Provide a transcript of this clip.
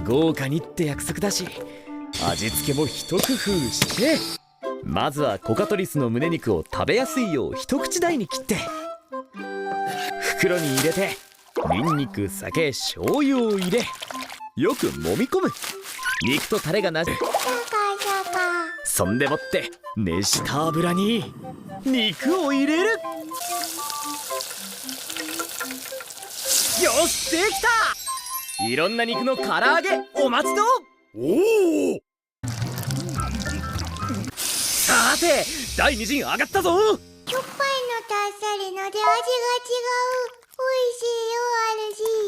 豪華にって約束だし、味付けも一工夫して、まずはコカトリスの胸肉を食べやすいよう一口大に切って、袋に入れてニンニク、酒、醤油を入れ、よく揉み込む。肉とタレがなじむ。そんでもって熱した油に肉を入れる。よし、できた。いろんな肉の唐揚げお待ちどう。おお、さて第2陣上がったぞ。しょっぱいのとあっさりので味が違う。美味しいよ、主。